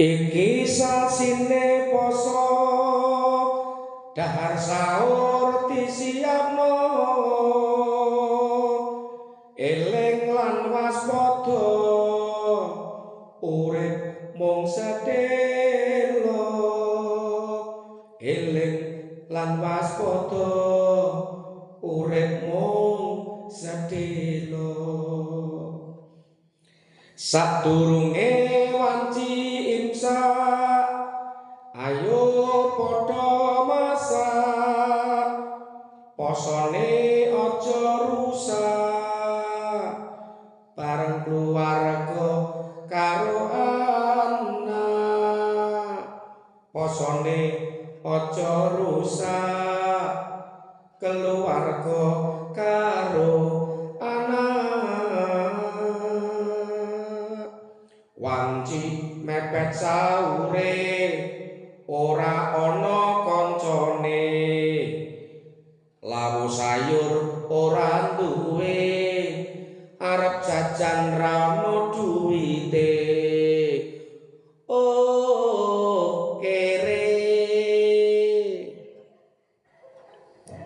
Iki sasine poso dahar sahur disiapno eling lan waspada urip mung sedelo eling lan waspada urip mung sedelo sadurunge wanci imsak ayo padha masak posone aja rusak bareng keluarga karo anak posone aja rusak keluarga karo wanci mepet sahure ora ana kancane lawu sayur ora duwe arep jajan ra ono duwite oh